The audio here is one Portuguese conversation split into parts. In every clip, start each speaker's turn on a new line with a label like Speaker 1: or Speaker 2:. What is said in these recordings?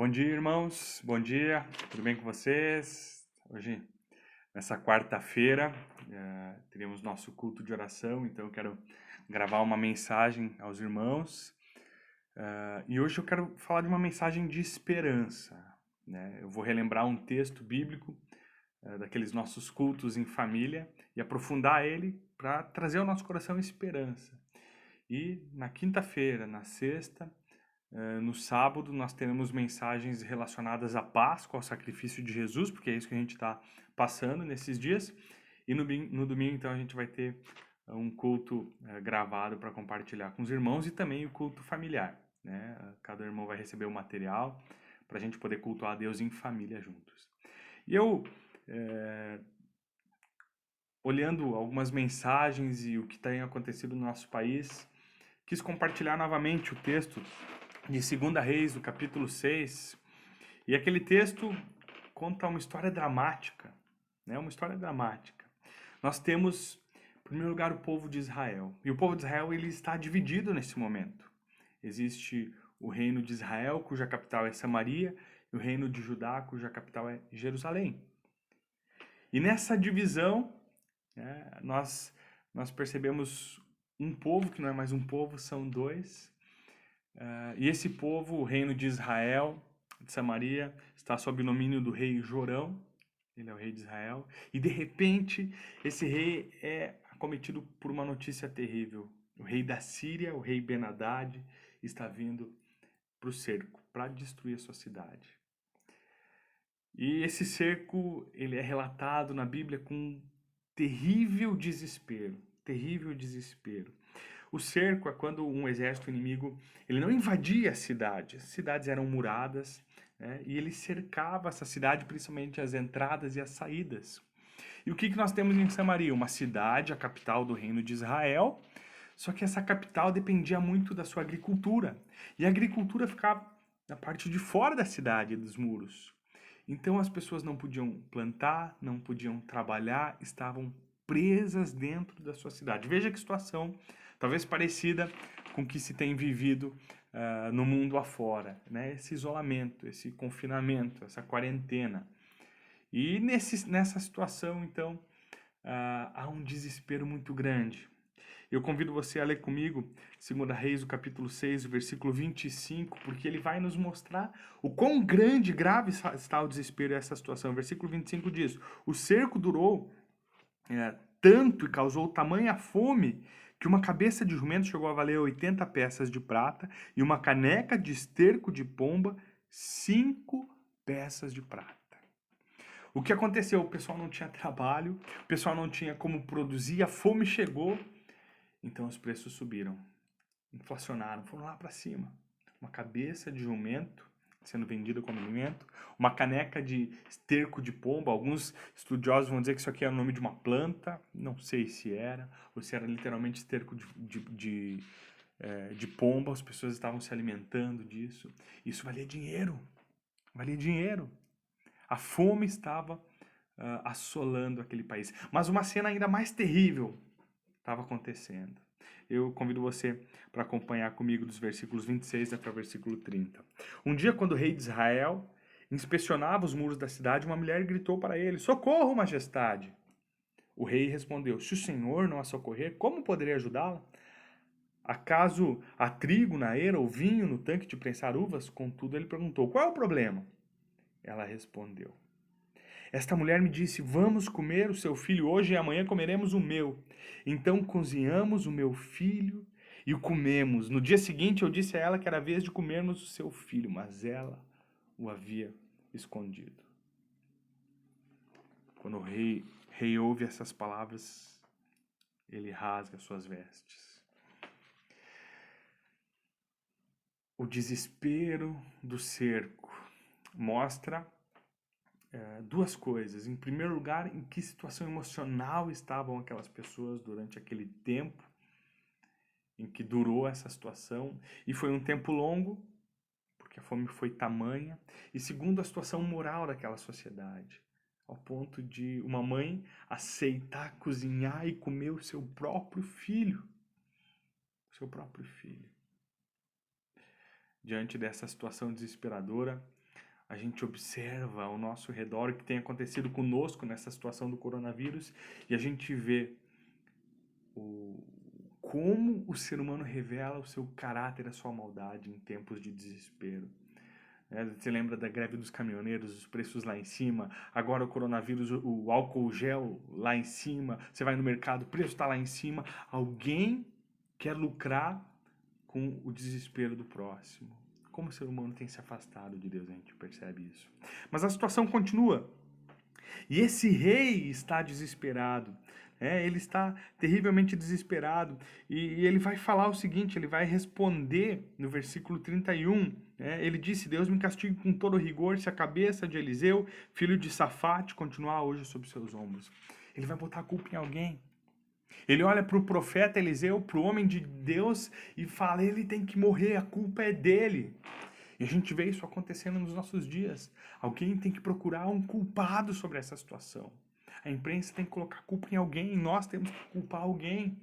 Speaker 1: Bom dia, irmãos. Bom dia. Tudo bem com vocês? Hoje, nessa quarta-feira, teremos nosso culto de oração, então eu quero gravar uma mensagem aos irmãos. E hoje eu quero falar de uma mensagem de esperança, né? Eu vou relembrar um texto bíblico daqueles nossos cultos em família e aprofundar ele para trazer ao nosso coração esperança. E na quinta-feira, na sexta, no sábado, nós teremos mensagens relacionadas à Páscoa, ao sacrifício de Jesus, porque é isso que a gente está passando nesses dias. E no domingo, então, a gente vai ter um culto gravado para compartilhar com os irmãos e também o culto familiar, né? Cada irmão vai receber o material para a gente poder cultuar a Deus em família juntos. E eu, olhando algumas mensagens e o que tem acontecido no nosso país, quis compartilhar novamente o texto de 2 Reis, do capítulo 6. E aquele texto conta uma história dramática, né? Uma história dramática. Nós temos, em primeiro lugar, o povo de Israel. E o povo de Israel ele está dividido nesse momento. Existe o reino de Israel, cuja capital é Samaria, e o reino de Judá, cuja capital é Jerusalém. E nessa divisão, né, nós percebemos um povo que não é mais um povo, são dois. E esse povo, o reino de Israel, de Samaria, está sob o domínio do rei Jorão. Ele é o rei de Israel. E de repente, esse rei é acometido por uma notícia terrível. O rei da Síria, o rei Ben-Hadad, está vindo para o cerco, para destruir a sua cidade. E esse cerco, ele é relatado na Bíblia com terrível desespero. Terrível desespero. O cerco é quando um exército inimigo ele não invadia a cidade. As cidades eram muradas, né? E ele cercava essa cidade, principalmente as entradas e as saídas. E o que nós temos em Samaria? Uma cidade, a capital do reino de Israel, só que essa capital dependia muito da sua agricultura. E a agricultura ficava na parte de fora da cidade, dos muros. Então as pessoas não podiam plantar, não podiam trabalhar, estavam presas dentro da sua cidade. Veja que situação, talvez parecida com o que se tem vivido no mundo afora, né? Esse isolamento, esse confinamento, essa quarentena. E nessa situação, então, há um desespero muito grande. Eu convido você a ler comigo 2 Reis, o capítulo 6, o versículo 25, porque ele vai nos mostrar o quão grande e grave está o desespero essa situação. O versículo 25 diz: o cerco durou tanto e causou tamanha fome que uma cabeça de jumento chegou a valer 80 peças de prata e uma caneca de esterco de pomba 5 peças de prata. O que aconteceu? O pessoal não tinha trabalho, o pessoal não tinha como produzir, a fome chegou, então os preços subiram, inflacionaram, foram lá para cima. Uma cabeça de jumento sendo vendida como alimento, uma caneca de esterco de pomba. Alguns estudiosos vão dizer que isso aqui é o nome de uma planta, não sei se era, ou se era literalmente esterco de pomba, as pessoas estavam se alimentando disso. Isso valia dinheiro, valia dinheiro. A fome estava assolando aquele país. Mas uma cena ainda mais terrível estava acontecendo. Eu convido você para acompanhar comigo dos versículos 26 até o versículo 30. Um dia, quando o rei de Israel inspecionava os muros da cidade, uma mulher gritou para ele: "Socorro, majestade!" O rei respondeu: "Se o senhor não a socorrer, como poderei ajudá-la? Acaso há trigo na eira ou vinho no tanque de prensar uvas?" Contudo, ele perguntou: "Qual é o problema?" Ela respondeu: "Esta mulher me disse: vamos comer o seu filho hoje e amanhã comeremos o meu. Então cozinhamos o meu filho e o comemos. No dia seguinte eu disse a ela que era a vez de comermos o seu filho, mas ela o havia escondido." Quando o rei ouve essas palavras, ele rasga suas vestes. O desespero do cerco mostra duas coisas. Em primeiro lugar, em que situação emocional estavam aquelas pessoas durante aquele tempo em que durou essa situação. E foi um tempo longo, porque a fome foi tamanha. E segundo, a situação moral daquela sociedade, ao ponto de uma mãe aceitar cozinhar e comer o seu próprio filho. O seu próprio filho. Diante dessa situação desesperadora, a gente observa ao nosso redor o que tem acontecido conosco nessa situação do coronavírus e a gente vê como o ser humano revela o seu caráter, a sua maldade em tempos de desespero. Você lembra da greve dos caminhoneiros, os preços lá em cima, agora o coronavírus, o álcool gel lá em cima, você vai no mercado, o preço está lá em cima. Alguém quer lucrar com o desespero do próximo. Como o ser humano tem se afastado de Deus, a gente percebe isso. Mas a situação continua. E esse rei está desesperado. Ele está terrivelmente desesperado. E ele vai falar o seguinte, ele vai responder no versículo 31. Ele disse, Deus me castigue com todo rigor se a cabeça de Eliseu, filho de Safate, continuar hoje sobre seus ombros. Ele vai botar a culpa em alguém. Ele olha para o profeta Eliseu, para o homem de Deus, e fala, ele tem que morrer, a culpa é dele. E a gente vê isso acontecendo nos nossos dias. Alguém tem que procurar um culpado sobre essa situação. A imprensa tem que colocar culpa em alguém, nós temos que culpar alguém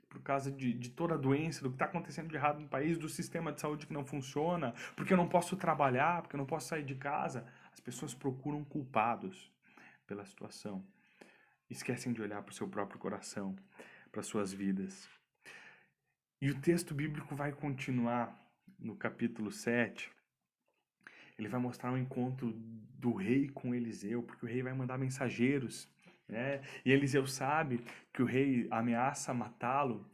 Speaker 1: por causa de toda a doença, do que está acontecendo de errado no país, do sistema de saúde que não funciona, porque eu não posso trabalhar, porque eu não posso sair de casa. As pessoas procuram culpados pela situação. Esquecem de olhar para o seu próprio coração, para suas vidas. E o texto bíblico vai continuar no capítulo 7. Ele vai mostrar um encontro do rei com Eliseu, porque o rei vai mandar mensageiros, e Eliseu sabe que o rei ameaça matá-lo.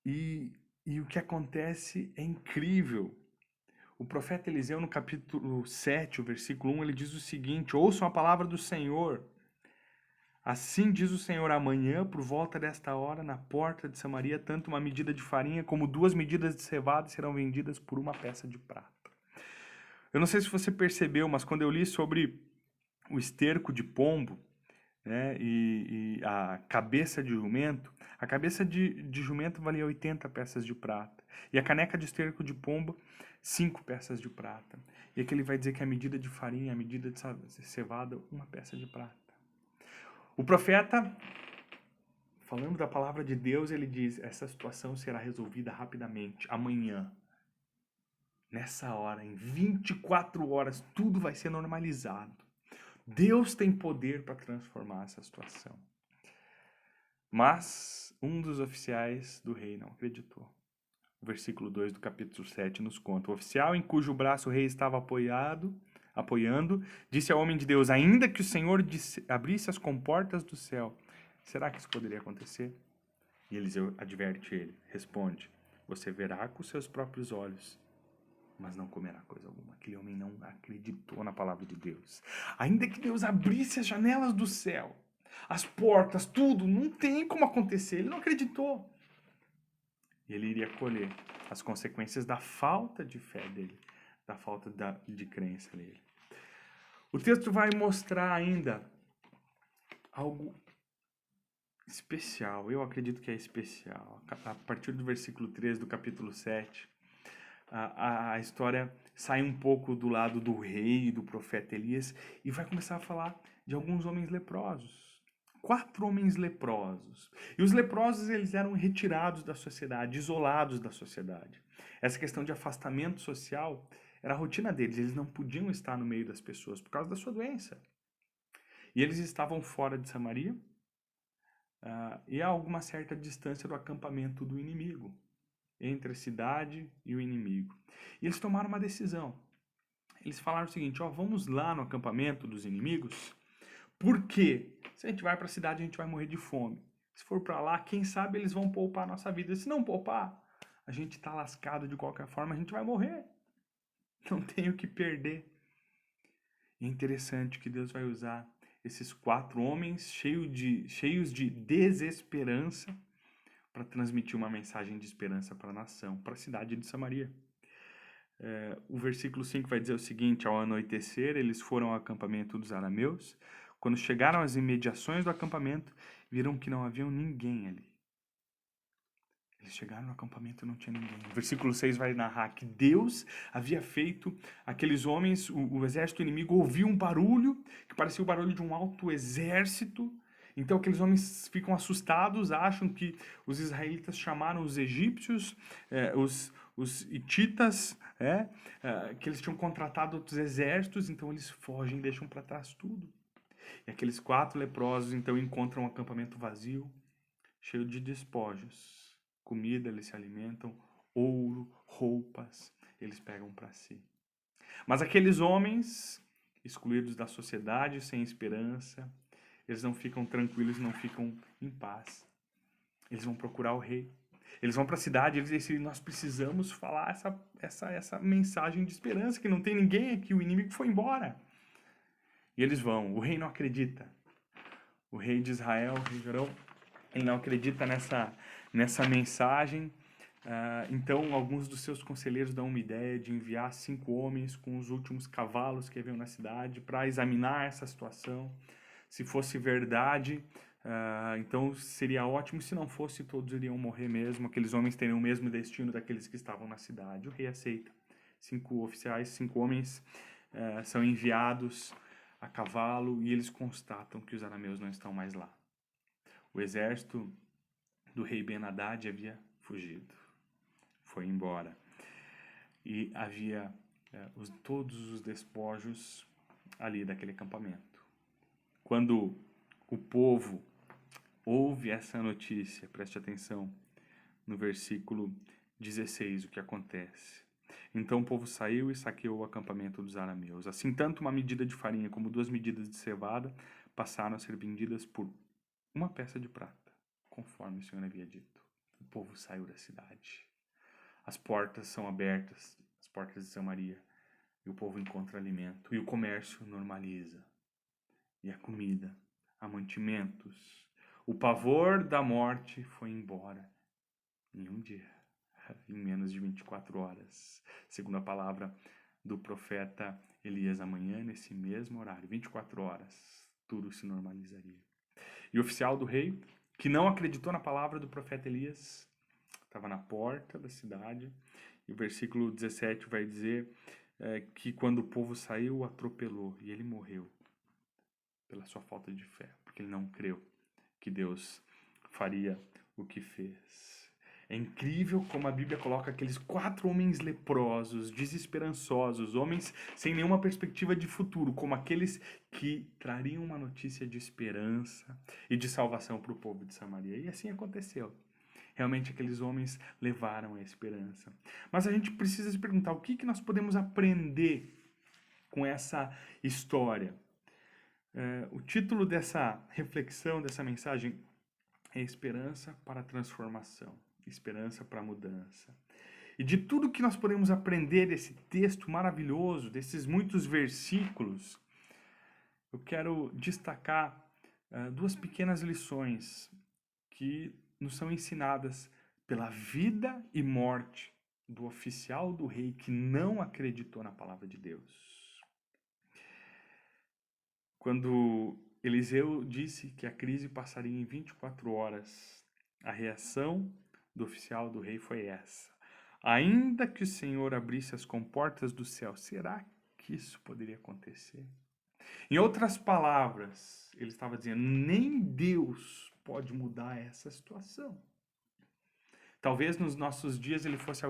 Speaker 1: E o que acontece é incrível. O profeta Eliseu, no capítulo 7, o versículo 1, ele diz o seguinte: ouçam a palavra do Senhor. Assim diz o Senhor, amanhã, por volta desta hora, na porta de Samaria, tanto uma medida de farinha como 2 medidas de cevada serão vendidas por 1 peça de prata. Eu não sei se você percebeu, mas quando eu li sobre o esterco de pombo, e a cabeça de jumento, a cabeça de jumento valia 80 peças de prata. E a caneca de esterco de pombo, 5 peças de prata. E aqui ele vai dizer que a medida de farinha, a medida de cevada, 1 peça de prata. O profeta, falando da palavra de Deus, ele diz, essa situação será resolvida rapidamente, amanhã. Nessa hora, em 24 horas, tudo vai ser normalizado. Deus tem poder para transformar essa situação. Mas um dos oficiais do rei não acreditou. O versículo 2 do capítulo 7 nos conta. O oficial em cujo braço o rei estava apoiando, disse ao homem de Deus, ainda que o Senhor abrisse as comportas do céu, será que isso poderia acontecer? E Eliseu adverte ele, responde, você verá com seus próprios olhos, mas não comerá coisa alguma. Aquele homem não acreditou na palavra de Deus. Ainda que Deus abrisse as janelas do céu, as portas, tudo, não tem como acontecer. Ele não acreditou. E ele iria colher as consequências da falta de fé dele, da falta de crença nele. O texto vai mostrar ainda algo especial. Eu acredito que é especial. A partir do versículo 13 do capítulo 7, a história sai um pouco do lado do rei e do profeta Elias e vai começar a falar de alguns homens leprosos. 4 homens leprosos. E os leprosos, eles eram retirados da sociedade, isolados da sociedade. Essa questão de afastamento social era a rotina deles. Eles não podiam estar no meio das pessoas por causa da sua doença. E eles estavam fora de Samaria e a alguma certa distância do acampamento do inimigo, entre a cidade e o inimigo. E eles tomaram uma decisão. Eles falaram o seguinte, vamos lá no acampamento dos inimigos, porque se a gente vai para a cidade, a gente vai morrer de fome. Se for para lá, quem sabe eles vão poupar a nossa vida. Se não poupar, a gente está lascado de qualquer forma, a gente vai morrer. Não tem o que perder. E é interessante que Deus vai usar esses 4 homens cheios de desesperança para transmitir uma mensagem de esperança para a nação, para a cidade de Samaria. O versículo 5 vai dizer o seguinte, ao anoitecer, eles foram ao acampamento dos arameus. Quando chegaram às imediações do acampamento, viram que não havia ninguém ali. Eles chegaram no acampamento e não tinha ninguém. O versículo 6 vai narrar que Deus havia feito aqueles homens, o exército inimigo ouviu um barulho, que parecia o barulho de um alto exército. Então aqueles homens ficam assustados, acham que os israelitas chamaram os egípcios, os hititas, que eles tinham contratado outros exércitos, então eles fogem e deixam para trás tudo. E aqueles 4 leprosos, então, encontram um acampamento vazio, cheio de despojos. Comida, eles se alimentam, ouro, roupas, eles pegam para si. Mas aqueles homens, excluídos da sociedade, sem esperança, eles não ficam tranquilos, não ficam em paz. Eles vão procurar o rei. Eles vão para a cidade, eles dizem, nós precisamos falar essa mensagem de esperança, que não tem ninguém aqui, o inimigo foi embora. E eles vão, o rei não acredita. O rei de Israel, o rei Jorão, ele não acredita nessa mensagem. Então, alguns dos seus conselheiros dão uma ideia de enviar 5 homens com os últimos cavalos que haviam na cidade para examinar essa situação. Se fosse verdade, então seria ótimo. Se não fosse, todos iriam morrer mesmo. Aqueles homens teriam o mesmo destino daqueles que estavam na cidade. O rei aceita. 5 oficiais, 5 homens são enviados a cavalo e eles constatam que os arameus não estão mais lá. O exército do rei Ben-Hadad havia fugido, foi embora. E havia todos os despojos ali daquele acampamento. Quando o povo ouve essa notícia, preste atenção no versículo 16, o que acontece. Então o povo saiu e saqueou o acampamento dos arameus. Assim, tanto uma medida de farinha como 2 medidas de cevada passaram a ser vendidas por 1 peça de prata, conforme o Senhor havia dito. O povo saiu da cidade. As portas são abertas, as portas de Samaria, e o povo encontra alimento. E o comércio normaliza. E a comida, há mantimentos. O pavor da morte foi embora em um dia, em menos de 24 horas. Segundo a palavra do profeta Elias, amanhã, nesse mesmo horário, 24 horas, tudo se normalizaria. E o oficial do rei, que não acreditou na palavra do profeta Elias, estava na porta da cidade. E o versículo 17 vai dizer que quando o povo saiu, o atropelou e ele morreu pela sua falta de fé, porque ele não creu que Deus faria o que fez. É incrível como a Bíblia coloca aqueles 4 homens leprosos, desesperançosos, homens sem nenhuma perspectiva de futuro, como aqueles que trariam uma notícia de esperança e de salvação para o povo de Samaria. E assim aconteceu. Realmente aqueles homens levaram a esperança. Mas a gente precisa se perguntar, o que nós podemos aprender com essa história? O título dessa reflexão, dessa mensagem, é Esperança para a Transformação, Esperança para a Mudança. E de tudo que nós podemos aprender desse texto maravilhoso, desses muitos versículos, eu quero destacar 2 pequenas lições que nos são ensinadas pela vida e morte do oficial do rei que não acreditou na palavra de Deus. Quando Eliseu disse que a crise passaria em 24 horas, a reação do oficial do rei foi essa: ainda que o Senhor abrisse as comportas do céu, será que isso poderia acontecer? Em outras palavras, ele estava dizendo, nem Deus pode mudar essa situação. Talvez nos nossos dias ele fosse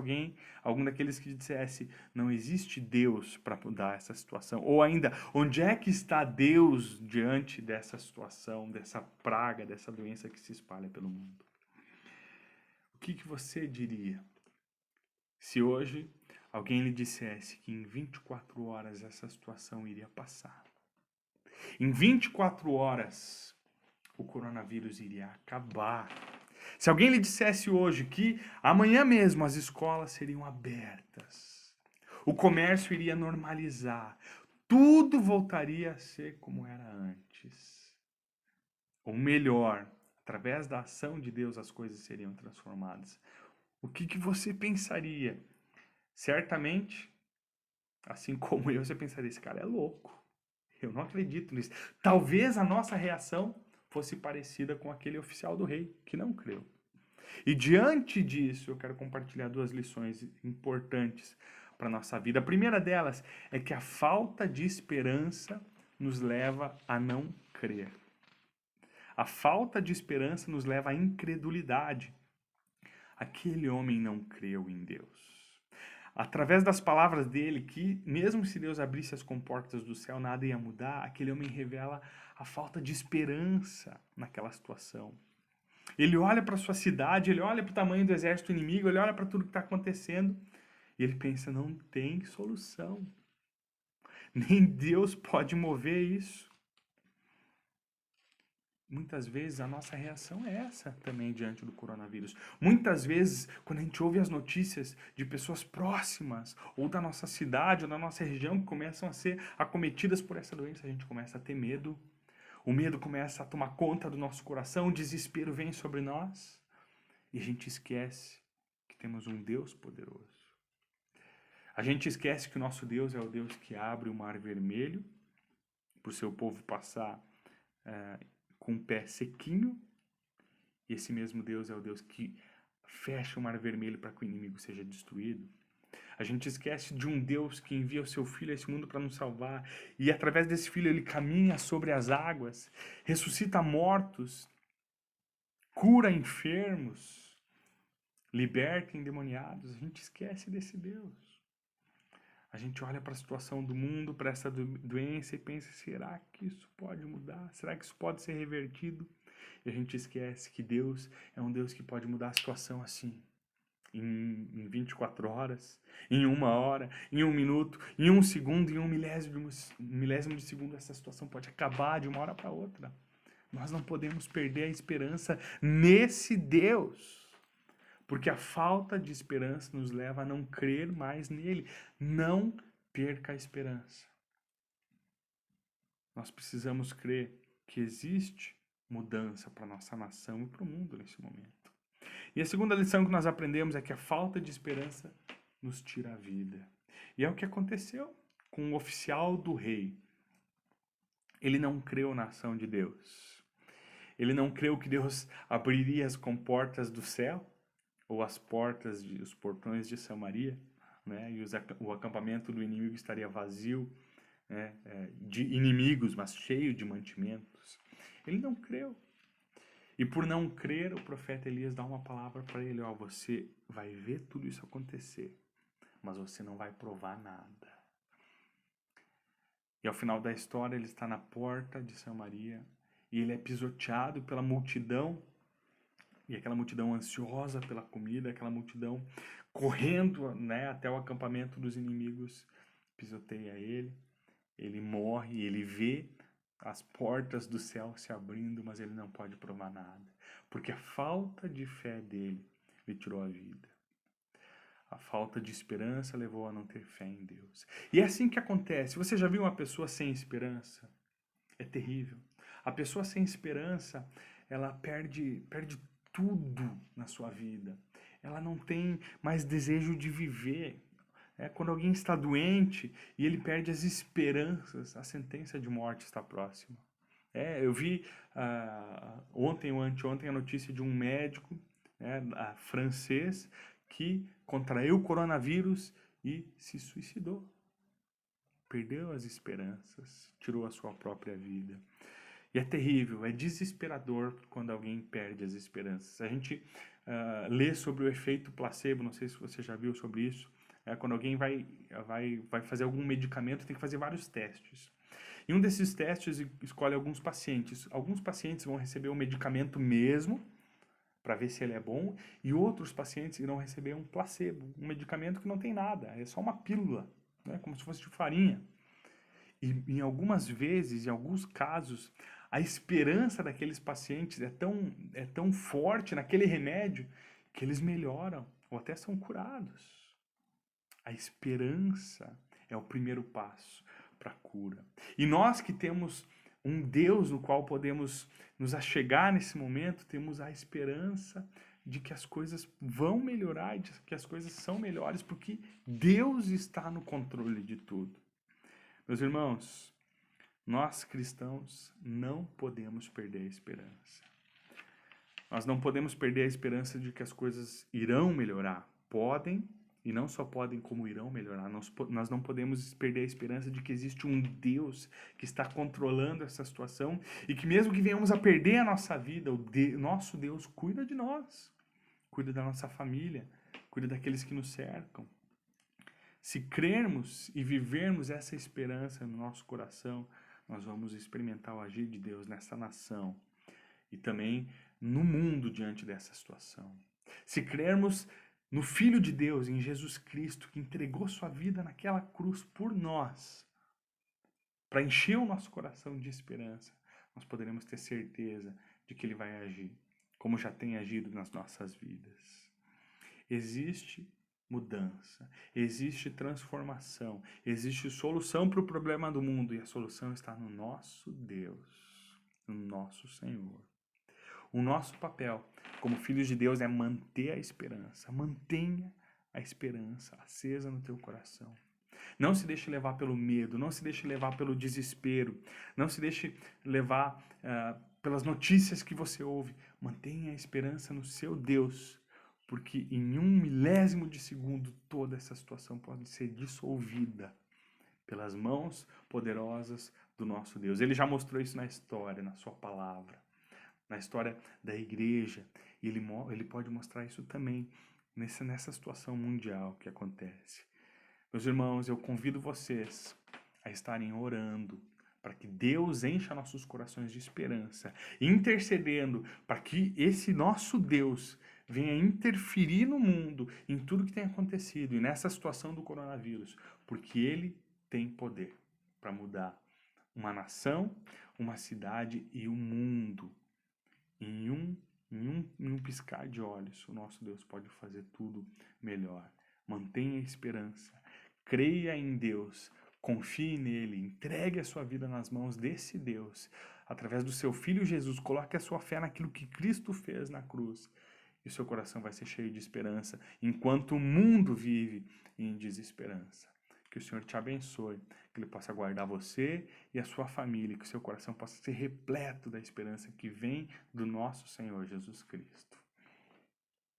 Speaker 1: algum daqueles que dissesse, não existe Deus para mudar essa situação. Ou ainda, onde é que está Deus diante dessa situação, dessa praga, dessa doença que se espalha pelo mundo? O que você diria se hoje alguém lhe dissesse que em 24 horas essa situação iria passar? Em 24 horas o coronavírus iria acabar. Se alguém lhe dissesse hoje que amanhã mesmo as escolas seriam abertas, o comércio iria normalizar, tudo voltaria a ser como era antes. Ou melhor, através da ação de Deus as coisas seriam transformadas. O que você pensaria? Certamente, assim como eu, você pensaria, esse cara é louco. Eu não acredito nisso. Talvez a nossa reação fosse parecida com aquele oficial do rei, que não creu. E diante disso, eu quero compartilhar 2 lições importantes para a nossa vida. A primeira delas é que a falta de esperança nos leva a não crer. A falta de esperança nos leva à incredulidade. Aquele homem não creu em Deus. através das palavras dele, que mesmo se Deus abrisse as comportas do céu, nada ia mudar, aquele homem revela a falta de esperança naquela situação. Ele olha para sua cidade, ele olha para o tamanho do exército inimigo, ele olha para tudo que está acontecendo e ele pensa, não tem solução. Nem Deus pode mover isso. Muitas vezes a nossa reação é essa também diante do coronavírus. Muitas vezes, quando a gente ouve as notícias de pessoas próximas, ou da nossa cidade, ou da nossa região, que começam a ser acometidas por essa doença, a gente começa a ter medo. O medo começa a tomar conta do nosso coração, o desespero vem sobre nós, e a gente esquece que temos um Deus poderoso. A gente esquece que o nosso Deus é o Deus que abre o mar vermelho, para o seu povo passar com o pé sequinho. E esse mesmo Deus é o Deus que fecha o mar vermelho para que o inimigo seja destruído. A gente esquece de um Deus que envia o seu Filho a esse mundo para nos salvar. E através desse Filho ele caminha sobre as águas, ressuscita mortos, cura enfermos, liberta endemoniados. A gente esquece desse Deus. A gente olha para a situação do mundo, para essa doença e pensa, será que isso pode mudar? Será que isso pode ser revertido? E a gente esquece que Deus é um Deus que pode mudar a situação assim. Em 24 horas, em 1 hora, em 1 minuto, em 1 segundo, em um milésimo de segundo, essa situação pode acabar de uma hora para outra. Nós não podemos perder a esperança nesse Deus. Porque a falta de esperança nos leva a não crer mais nele. Não perca a esperança. Nós precisamos crer que existe mudança para a nossa nação e para o mundo nesse momento. E a segunda lição que nós aprendemos é que a falta de esperança nos tira a vida. E é o que aconteceu com o oficial do rei. Ele não creu na ação de Deus. Ele não creu que Deus abriria as comportas do céu, ou as portas, os portões de Samaria, né? E o acampamento do inimigo estaria vazio, né? De inimigos, mas cheio de mantimentos. Ele não creu. E por não crer, o profeta Elias dá uma palavra para ele, ó, você vai ver tudo isso acontecer, mas você não vai provar nada. E ao final da história, ele está na porta de Samaria, e ele é pisoteado pela multidão, e aquela multidão ansiosa pela comida, aquela multidão correndo, né, até o acampamento dos inimigos, pisoteia ele, ele morre, ele vê as portas do céu se abrindo, mas ele não pode provar nada, porque a falta de fé dele lhe tirou a vida. A falta de esperança levou a não ter fé em Deus. E é assim que acontece. Você já viu uma pessoa sem esperança? É terrível. A pessoa sem esperança, ela perde tudo na sua vida. Ela não tem mais desejo de viver. Quando alguém está doente e ele perde as esperanças, a sentença de morte está próxima. Eu vi ontem ou anteontem a notícia de um médico francês que contraiu o coronavírus e se suicidou. Perdeu as esperanças, tirou a sua própria vida. E é terrível, é desesperador quando alguém perde as esperanças. A gente lê sobre o efeito placebo, não sei se você já viu sobre isso. Quando alguém vai fazer algum medicamento, tem que fazer vários testes. E um desses testes escolhe alguns pacientes. Alguns pacientes vão receber o medicamento mesmo, para ver se ele é bom, e outros pacientes irão receber um placebo, um medicamento que não tem nada, é só uma pílula, né, como se fosse de farinha. E em algumas vezes, em alguns casos, a esperança daqueles pacientes é tão forte naquele remédio que eles melhoram ou até são curados. A esperança é o primeiro passo para a cura. E nós que temos um Deus no qual podemos nos achegar nesse momento, temos a esperança de que as coisas vão melhorar, de que as coisas são melhores, porque Deus está no controle de tudo. Meus irmãos, nós cristãos não podemos perder a esperança. Nós não podemos perder a esperança de que as coisas irão melhorar. Podem, e não só podem, como irão melhorar. Nós não podemos perder a esperança de que existe um Deus que está controlando essa situação e que mesmo que venhamos a perder a nossa vida, nosso Deus cuida de nós, cuida da nossa família, cuida daqueles que nos cercam. Se crermos e vivermos essa esperança no nosso coração, nós vamos experimentar o agir de Deus nessa nação e também no mundo diante dessa situação. Se crermos no Filho de Deus, em Jesus Cristo, que entregou sua vida naquela cruz por nós, para encher o nosso coração de esperança, nós poderemos ter certeza de que Ele vai agir, como já tem agido nas nossas vidas. Existe mudança, existe transformação, existe solução para o problema do mundo, e a solução está no nosso Deus, no nosso Senhor. O nosso papel como filhos de Deus é manter a esperança. Mantenha a esperança acesa no teu coração. Não se deixe levar pelo medo, não se deixe levar pelo desespero, não se deixe levar pelas notícias que você ouve. Mantenha a esperança no seu Deus, porque em 1 milésimo de segundo toda essa situação pode ser dissolvida pelas mãos poderosas do nosso Deus. Ele já mostrou isso na história, na sua palavra, na história da igreja, e ele pode mostrar isso também nessa situação mundial que acontece. Meus irmãos, eu convido vocês a estarem orando para que Deus encha nossos corações de esperança, intercedendo para que esse nosso Deus venha interferir no mundo, em tudo que tem acontecido e nessa situação do coronavírus, porque Ele tem poder para mudar uma nação, uma cidade e um mundo. Em um piscar de olhos, o nosso Deus pode fazer tudo melhor. Mantenha a esperança, creia em Deus, confie nele, entregue a sua vida nas mãos desse Deus, através do seu Filho Jesus. Coloque a sua fé naquilo que Cristo fez na cruz, e o seu coração vai ser cheio de esperança, enquanto o mundo vive em desesperança. Que o Senhor te abençoe, que Ele possa guardar você e a sua família, que o seu coração possa ser repleto da esperança que vem do nosso Senhor Jesus Cristo.